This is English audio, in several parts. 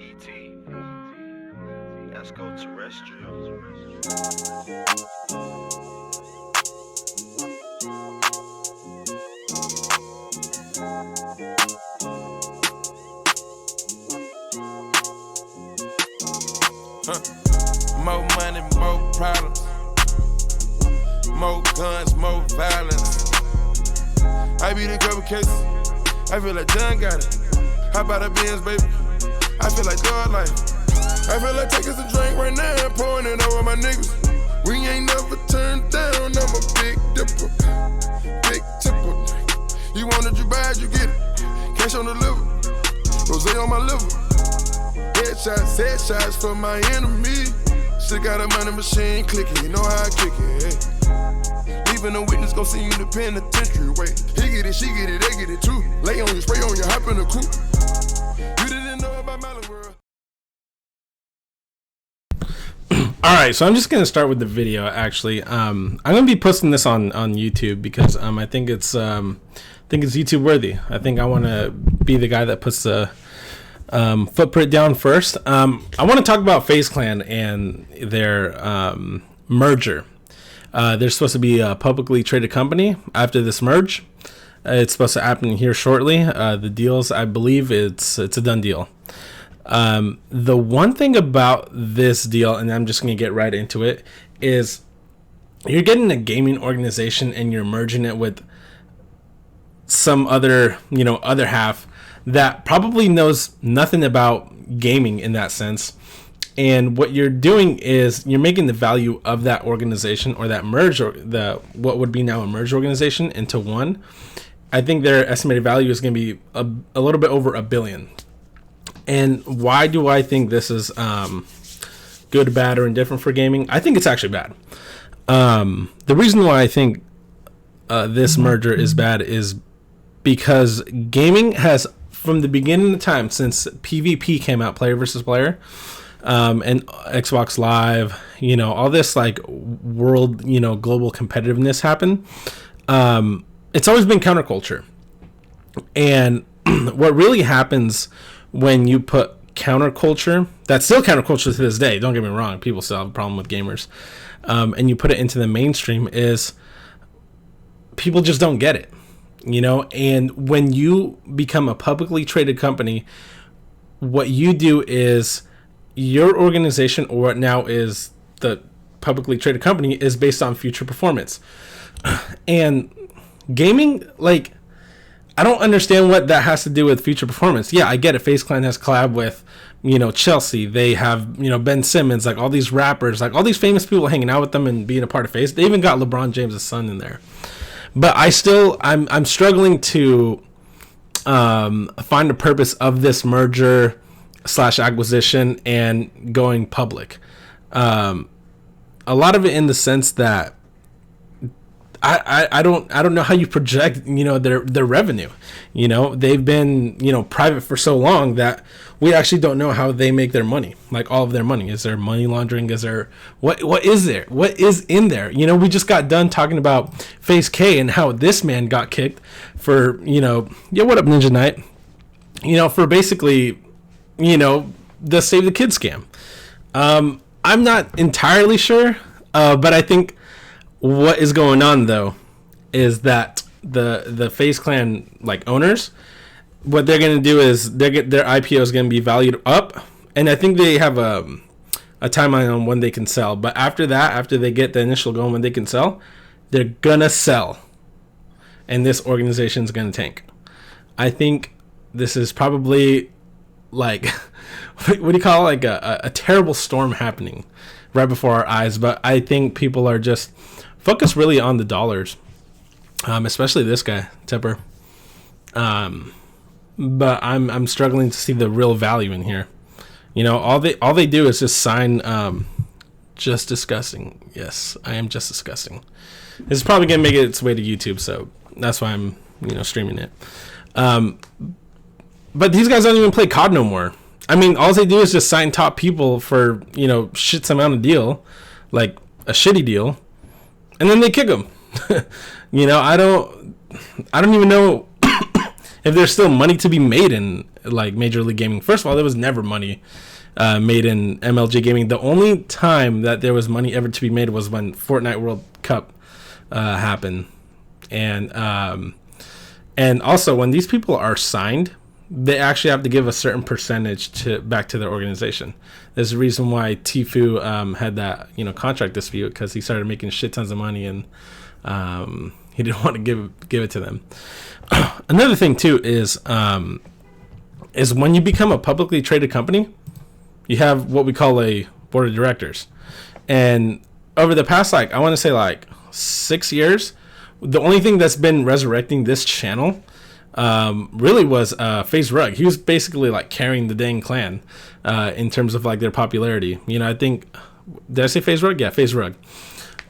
ET. Let's go terrestrial. More money, more problems. More guns, more violence. I beat a couple cases. I feel like John got it. How about a Benz, baby? I feel like dog life. I feel like taking some drink right now and pouring it over my niggas. We ain't never turned down. I'm a big dipper, big tipper. You want it, you buy it, you get it. Cash on the liver, rose on my liver. Headshots for my enemy. Still got a money machine clicking, you know how I kick it. Hey. Leaving a witness, gon' see you in the penitentiary. Wait, he get it, she get it, they get it too. Lay on you, spray on you, hop in the coupe. You didn't know about Malin World. All right, so I'm just gonna start with the video. Actually, I'm gonna be posting this on YouTube because I think it's YouTube worthy. I think I want to be the guy that puts the footprint down first. I want to talk about FaZe Clan and their merger. They're supposed to be a publicly traded company after this merge. It's supposed to happen here shortly. The deals, I believe, it's a done deal. The one thing about this deal, and I'm just going to get right into it, is you're getting a gaming organization and you're merging it with some other half that probably knows nothing about gaming in that sense. And what you're doing is you're making the value of that organization or that merge, or what would be now a merge organization, into one. I think their estimated value is going to be a little bit over $1 billion. And why do I think this is good, bad, or indifferent for gaming? I think it's actually bad. The reason why I think this merger is bad is because gaming has, from the beginning of time, since PvP came out, player versus player, and Xbox Live, all this like world, global competitiveness happened. It's always been counterculture. And what really happens when you put counterculture, that's still counterculture to this day, don't get me wrong, people still have a problem with gamers, and you put it into the mainstream, is people just don't get it. And when you become a publicly traded company, what you do is your organization, or what now is the publicly traded company, is based on future performance. And gaming, like, I don't understand what that has to do with future performance. Yeah, I get it. FaZe Clan has collab with, Chelsea. They have, Ben Simmons, like all these rappers, like all these famous people hanging out with them and being a part of FaZe. They even got LeBron James' son in there. But I'm struggling to find the purpose of this merger / acquisition and going public. A lot of it in the sense that I don't know how you project their revenue. They've been private for so long that we actually don't know how they make their money, like all of their money. Is there money laundering? Is there what is there? What is in there? We just got done talking about FaZe K and how this man got kicked for what up, Ninja Knight, for basically the Save the Kid scam. I'm not entirely sure, but I think what is going on though is that the FaZe Clan owners, what they're going to do is their IPO is going to be valued up, and I think they have a timeline on when they can sell. But after that, after they get the initial going when they can sell, they're gonna sell, and this organization is going to tank. I think this is probably like what do you call it? Like a terrible storm happening right before our eyes. But I think people are just focused really on the dollars, especially this guy Tepper. But I'm struggling to see the real value in here. All they do is just sign. Just disgusting. Yes, I am just disgusting. This is probably gonna make its way to YouTube, so that's why I'm streaming it. But these guys don't even play COD no more. I mean, all they do is just sign top people for shits amount of deal, like a shitty deal, and then they kick them. I don't even know if there's still money to be made in like Major League Gaming. First of all, there was never money made in MLG Gaming. The only time that there was money ever to be made was when Fortnite World Cup happened, and also when these people are signed, they actually have to give a certain percentage back to their organization. There's a reason why Tfue had that contract dispute, because he started making shit tons of money, and he didn't want to give it to them. Another thing too is when you become a publicly traded company, you have what we call a board of directors. And over the past, I want to say 6 years, the only thing that's been resurrecting this channel really was FaZe Rug. He was basically carrying the dang clan in terms of their popularity. I think, did I say FaZe Rug? Yeah, FaZe Rug.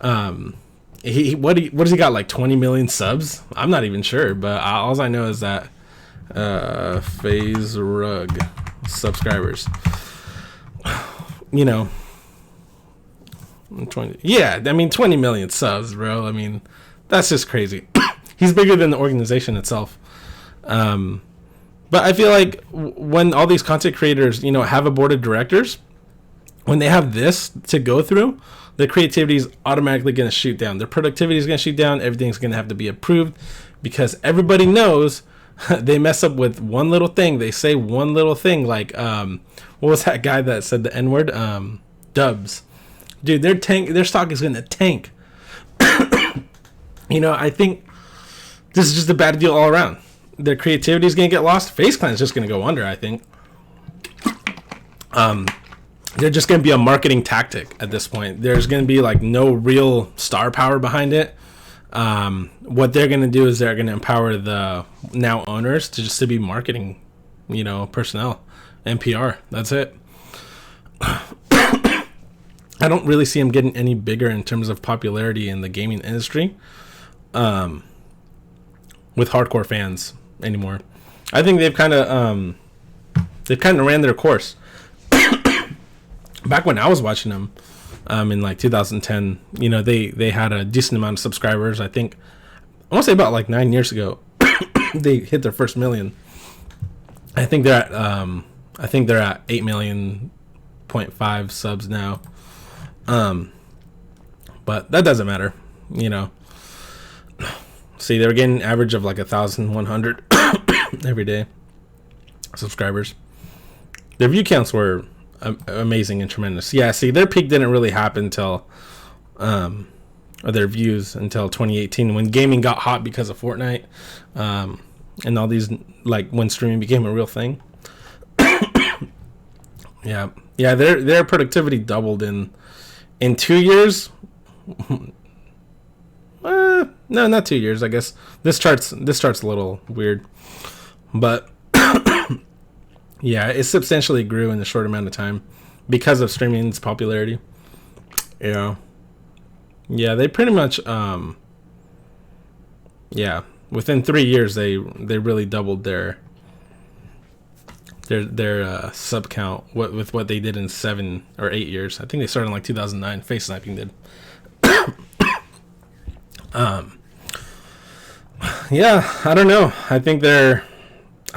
What does he got, 20 million subs? I'm not even sure, but all I know is that FaZe Rug subscribers. 20 million subs, bro. That's just crazy. He's bigger than the organization itself. But I feel like when all these content creators, have a board of directors, when they have this to go through, their creativity is automatically going to shoot down. Their productivity is going to shoot down. Everything's going to have to be approved, because everybody knows they mess up with one little thing. They say one little thing, what was that guy that said the N-word? Dubs. Dude, their stock is going to tank. I think this is just a bad deal all around. Their creativity is going to get lost. FaZe Clan is just going to go under, I think. They're just going to be a marketing tactic at this point. There's going to be no real star power behind it. What they're going to do is they're going to empower the now owners to be marketing, personnel and PR. That's it. I don't really see them getting any bigger in terms of popularity in the gaming industry with hardcore fans anymore. I think they've kind of ran their course. Back when I was watching them in 2010, they had a decent amount of subscribers. I want to say about 9 years ago, they hit their first million. I think they're at 8.5 subs now. But that doesn't matter, See, they were getting an average of 1,100 every day subscribers. Their view counts were amazing and tremendous. Yeah, see, their peak didn't really happen until or their views until 2018, when gaming got hot because of Fortnite, and all these, when streaming became a real thing. yeah, their productivity doubled in 2 years. No, not 2 years. I guess this chart's a little weird, but yeah, it substantially grew in a short amount of time because of streaming's popularity. Yeah, they pretty much within 3 years they really doubled their sub count with what they did in 7 or 8 years. I think they started in 2009. Face Sniping did. Yeah, I don't know. I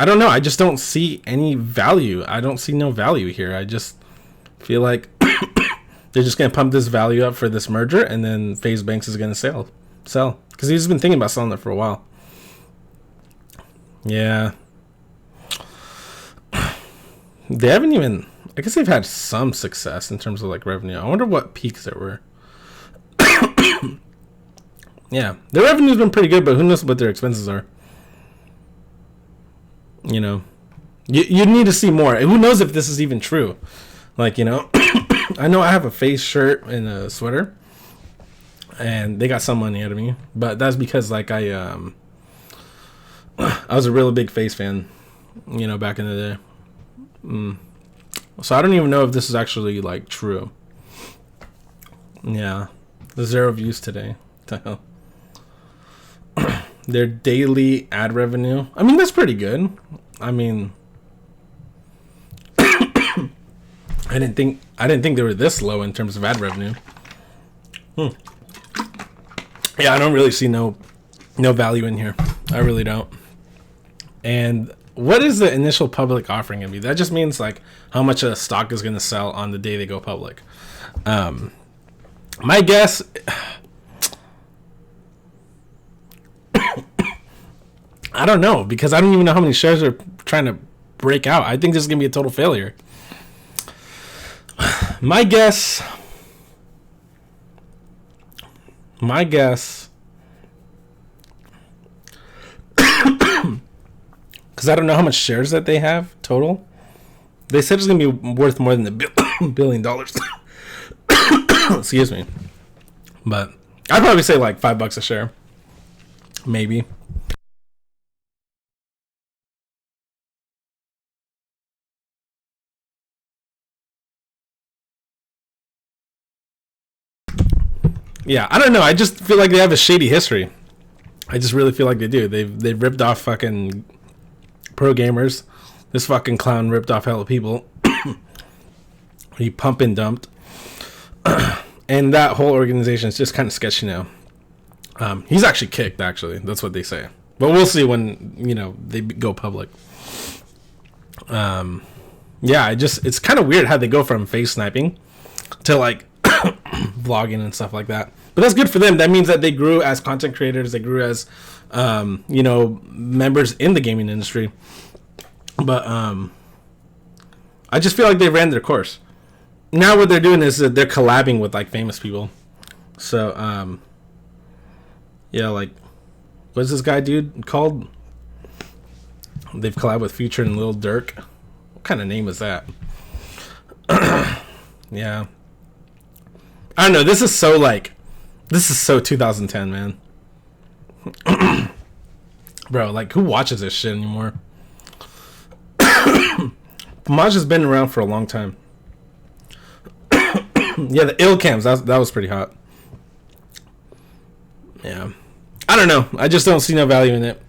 don't know. I just don't see any value. I don't see no value here. I just feel like they're just going to pump this value up for this merger, and then FaZe Banks is going to sell. Because he's been thinking about selling it for a while. Yeah. They haven't even... I guess they've had some success in terms of revenue. I wonder what peaks there were. Yeah. Their revenue's been pretty good, but who knows what their expenses are. You need to see more. Who knows if this is even true? I know I have a FaZe shirt and a sweater, and they got some money out of me, but that's because I was a really big FaZe fan, back in the day. So I don't even know if this is actually true. Yeah, the 0 views today. What the hell? Their daily ad revenue. That's pretty good. I didn't think they were this low in terms of ad revenue. Yeah, I don't really see no value in here. I really don't. And what is the initial public offering gonna be? That just means like how much a stock is gonna sell on the day they go public. My guess, I don't know, because I don't even know how many shares are trying to break out. I think this is gonna be a total failure. My guess, because I don't know how much shares that they have total. They said it's gonna be worth more than $1 billion. Excuse me, but I'd probably say like $5 a share, maybe. Yeah, I don't know. I just feel like they have a shady history. I just really feel like they do. They've ripped off fucking pro gamers. This fucking clown ripped off hella people. He pump and dumped. And that whole organization is just kind of sketchy now. He's actually kicked, actually. That's what they say. But we'll see when, they go public. Yeah, it's kind of weird how they go from FaZe sniping to like vlogging and stuff like that. But that's good for them. That means that they grew as content creators. They grew as, members in the gaming industry. But I just feel like they ran their course. Now what they're doing is that they're collabing with like famous people. So, yeah, like, what's this guy dude called? They've collabed with Future and Lil Durk. What kind of name is that? Yeah. I don't know. This is so 2010, man. Bro, like, who watches this shit anymore? Maj has been around for a long time. Yeah, the ill cams, that was pretty hot. Yeah. I don't know. I just don't see no value in it.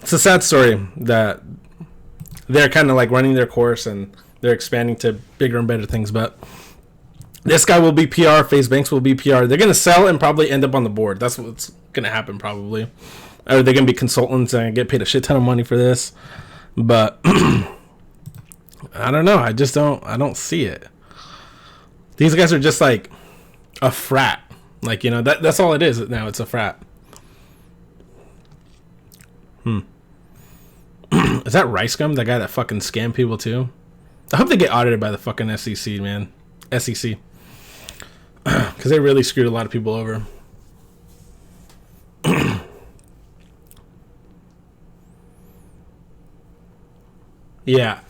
It's a sad story that they're kind of like running their course and they're expanding to bigger and better things, but this guy will be PR. FaZe Banks will be PR. They're going to sell and probably end up on the board. That's what's going to happen probably. Or they're going to be consultants and get paid a shit ton of money for this. But I don't know. I don't see it. These guys are just like a frat. Like, that's all it is now. It's a frat. Is that Rice Gum? That guy that fucking scammed people too? I hope they get audited by the fucking SEC, man. SEC. Because they really screwed a lot of people over. Yeah.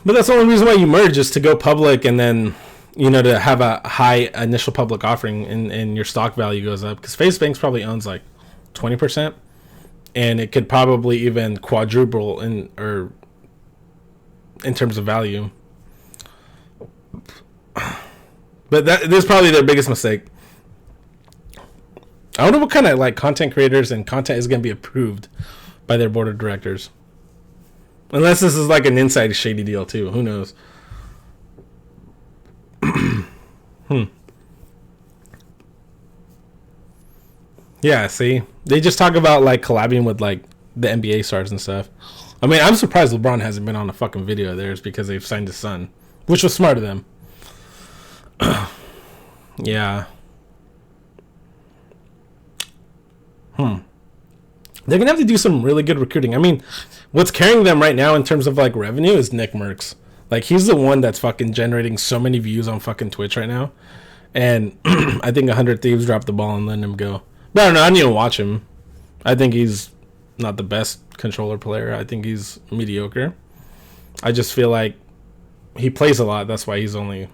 But that's the only reason why you merge is to go public and then, to have a high initial public offering and your stock value goes up. Because FaZe Banks probably owns like 20%. And it could probably even quadruple in terms of value. But this is probably their biggest mistake. I wonder what kind of like content creators and content is going to be approved by their board of directors. Unless this is like an inside shady deal too. Who knows? Yeah, see? They just talk about like collabing with like the NBA stars and stuff. I mean, I'm surprised LeBron hasn't been on a fucking video of theirs because they've signed his son. Which was smart of them. Yeah. They're gonna have to do some really good recruiting. I mean, what's carrying them right now in terms of like revenue is Nick Merckx. Like, he's the one that's fucking generating so many views on fucking Twitch right now. And I think 100 Thieves dropped the ball and letting him go. But I don't know, I didn't even watch him. I think he's not the best controller player. I think he's mediocre. I just feel like he plays a lot. That's why he's only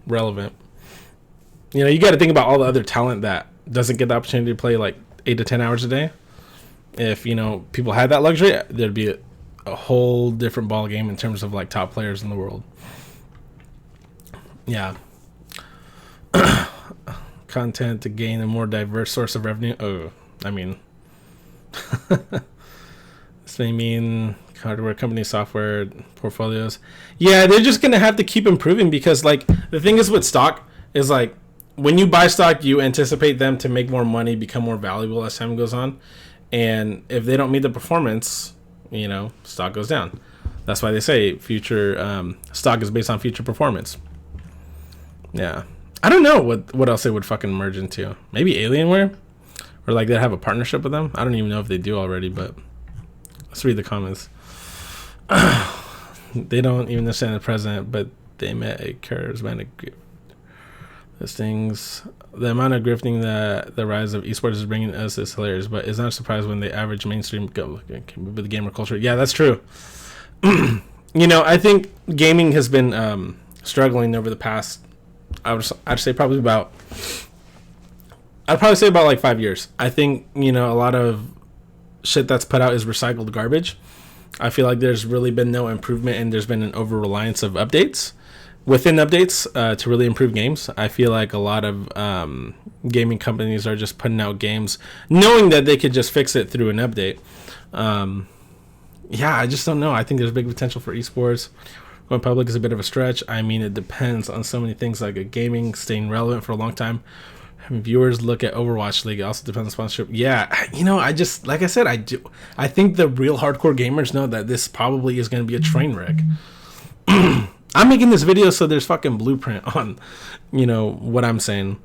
relevant. You got to think about all the other talent that doesn't get the opportunity to play like 8 to 10 hours a day. If, people had that luxury, there'd be a whole different ball game in terms of like top players in the world. Yeah. Content to gain a more diverse source of revenue. Oh, I mean, this may mean hardware company software portfolios. Yeah, they're just gonna have to keep improving because like the thing is with stock is like when you buy stock, you anticipate them to make more money, become more valuable as time goes on. And if they don't meet the performance, stock goes down. That's why they say future stock is based on future performance. Yeah. I don't know what else they would fucking merge into. Maybe Alienware? Or like they have a partnership with them? I don't even know if they do already, but let's read the comments. They don't even understand the president, but they met a charismatic gift. Those things, the amount of grifting that the rise of esports is bringing us is hilarious, but it's not a surprise when the average mainstream go with the gamer culture. Yeah, that's true. I think gaming has been struggling over the past, I'd probably say about like 5 years. I think, a lot of shit that's put out is recycled garbage. I feel like there's really been no improvement, and there's been an over-reliance of updates within updates to really improve games. I feel like a lot of gaming companies are just putting out games knowing that they could just fix it through an update. I just don't know. I think there's big potential for esports. Going public is a bit of a stretch. I mean, it depends on so many things, like a gaming staying relevant for a long time. Having viewers look at Overwatch League. It also depends on sponsorship. Yeah, I just, like I said, I think the real hardcore gamers know that this probably is going to be a train wreck. I'm making this video so there's fucking blueprint on, what I'm saying.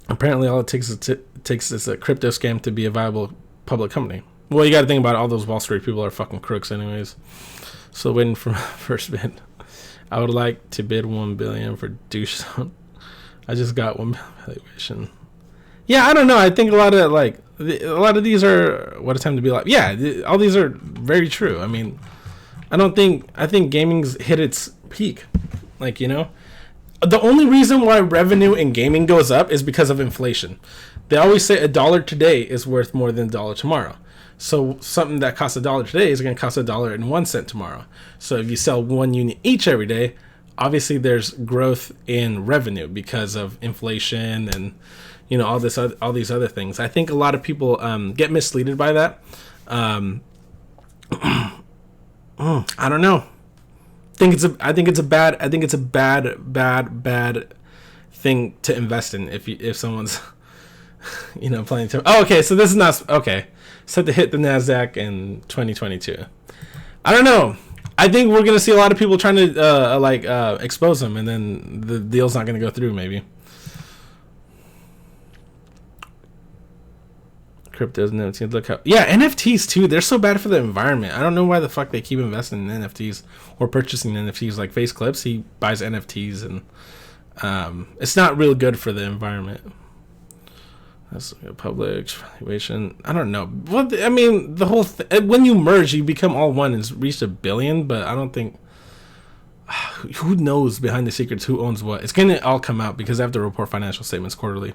Apparently, all it takes is a crypto scam to be a viable public company. Well, you got to think about it, all those Wall Street people are fucking crooks, anyways. So waiting for my first bid. I would like to bid $1 billion for douche. I just got $1 billion valuation. Yeah, I don't know. I think a lot of these are what a time to be like. Yeah, all these are very true. I mean, I think gaming's hit its peak. The only reason why revenue in gaming goes up is because of inflation. They always say $1 today is worth more than $1 tomorrow. So something that costs $1 today is going to cost $1.01 tomorrow. So if you sell 1 unit each every day, obviously there's growth in revenue because of inflation and all these other things. I think a lot of people get misleaded by that. I don't know. I think it's a bad thing to invest in if someone's planning to. Oh, okay. So this is not okay. Set to hit the NASDAQ in 2022. I don't know. I think we're gonna see a lot of people trying to expose them, and then the deal's not gonna go through. Maybe. Cryptos and NFTs. Look how NFTs too. They're so bad for the environment. I don't know why the fuck they keep investing in NFTs or purchasing NFTs. Like FaZe Clips, he buys NFTs, and it's not real good for the environment. That's a public valuation. I don't know. Well, I mean, the whole when you merge, you become all one. It's reached $1 billion, but I don't think. Who knows behind the secrets? Who owns what? It's gonna all come out because I have to report financial statements quarterly.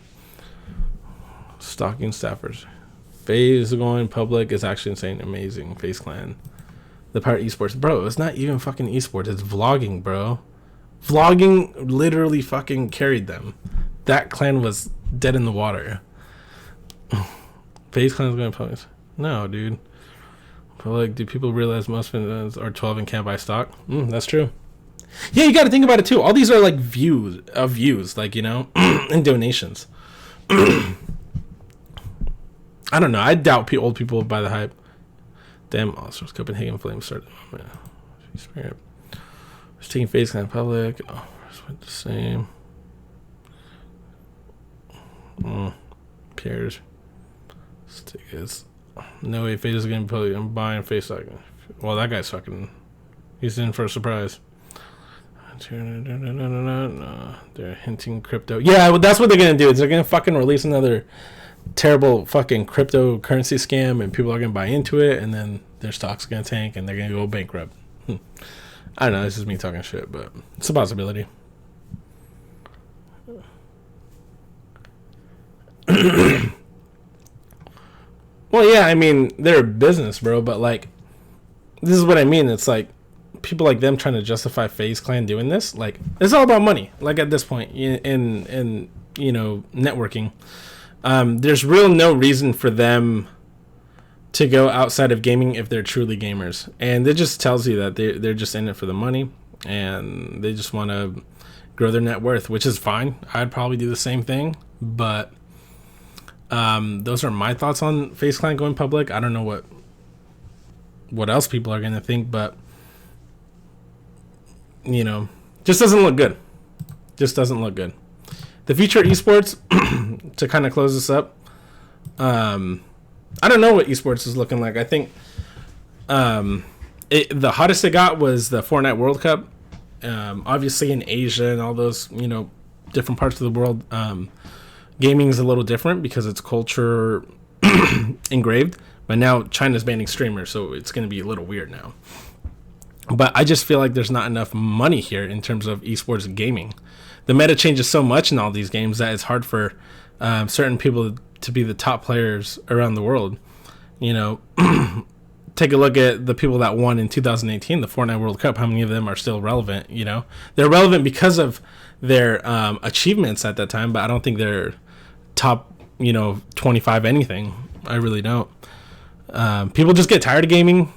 Stalking staffers. FaZe going public is actually insane. Amazing. FaZe Clan. The Pirate Esports. Bro, it's not even fucking esports. It's vlogging, bro. Vlogging literally fucking carried them. That clan was dead in the water. FaZe Clan is going public. No, dude. But do people realize most fans are 12 and can't buy stock? That's true. Yeah, you got to think about it too. All these are views, and donations. I don't know. I doubt old people will buy the hype. Damn, Allstars Copenhagen Flames started. Spirit. Just taking FaZe Clan public. Oh, went the same. Peers. Tickets. No way FaZe is going to be public. I'm buying FaZe stock. Well, that guy's fucking. He's in for a surprise. No, they're hinting crypto. Yeah, well, that's what they're going to do. Is they're going to fucking release another terrible fucking cryptocurrency scam, and people are going to buy into it, and then their stock's going to tank, and they're going to go bankrupt. I don't know. This is me talking shit, but it's a possibility. Well, yeah, I mean, they're a business, bro, but this is what I mean. It's people like them trying to justify FaZe Clan doing this. It's all about money. At this point in networking, there's no reason for them to go outside of gaming if they're truly gamers, and it just tells you that they're just in it for the money, and they just want to grow their net worth, which is fine. I'd probably do the same thing, but Those are my thoughts on FaZe Clan going public. I don't know what else people are gonna think, but just doesn't look good. Just doesn't look good. The future of esports, to kind of close this up, I don't know what esports is looking like. I think the hottest it got was the Fortnite World Cup. Obviously in Asia and all those, different parts of the world, gaming is a little different because it's culture engraved. But now China's banning streamers, so it's going to be a little weird now. But I just feel like there's not enough money here in terms of esports gaming. The meta changes so much in all these games that it's hard for certain people to be the top players around the world. Take a look at the people that won in 2018, the Fortnite World Cup. How many of them are still relevant? They're relevant because of their achievements at that time, but I don't think they're top, 25 anything. I really don't. People just get tired of gaming.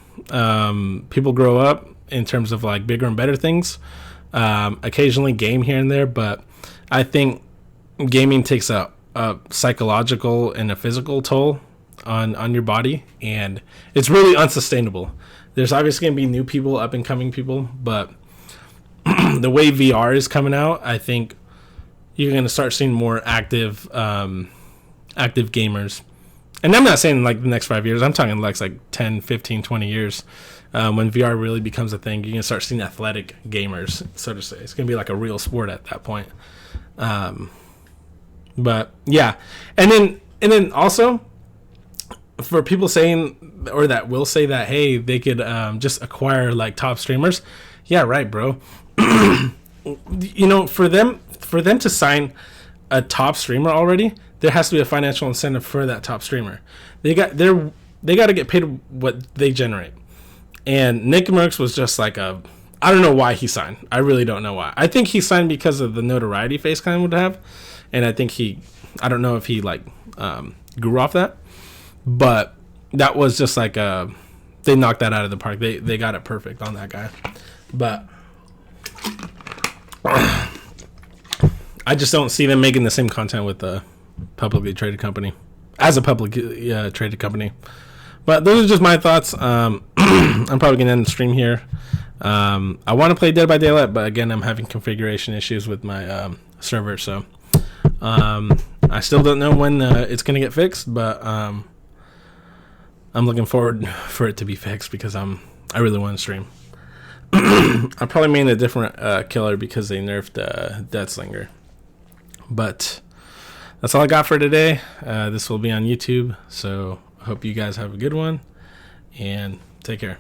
People grow up in terms of like bigger and better things. Occasionally game here and there, but I think gaming takes a psychological and a physical toll on your body, and it's really unsustainable. There's obviously going to be new people, up and coming people, but the way VR is coming out, I think you're going to start seeing more active gamers. And I'm not saying like the next 5 years. I'm talking like 10, 15, 20 years. When VR really becomes a thing, you're going to start seeing athletic gamers, so to say. It's going to be like a real sport at that point. But yeah. And then also for people saying, or that will say that, hey, they could just acquire like top streamers. Yeah, right, bro. For them to sign a top streamer already, there has to be a financial incentive for that top streamer. They got to get paid what they generate. And Nick Merckx was just like I don't know why he signed. I really don't know why. I think he signed because of the notoriety FaZe Clan would have, and I think I don't know if he grew off that, but that was just like they knocked that out of the park. They got it perfect on that guy, but I just don't see them making the same content with the publicly traded company as a publicly traded company. But those are just my thoughts. I'm probably gonna end the stream here. I want to play Dead by Daylight, but again, I'm having configuration issues with my server, so I still don't know when it's gonna get fixed. But I'm looking forward for it to be fixed because I really want to stream. I probably made a different killer because they nerfed Deathslinger. But that's all I got for today. This will be on YouTube, so I hope you guys have a good one, and take care.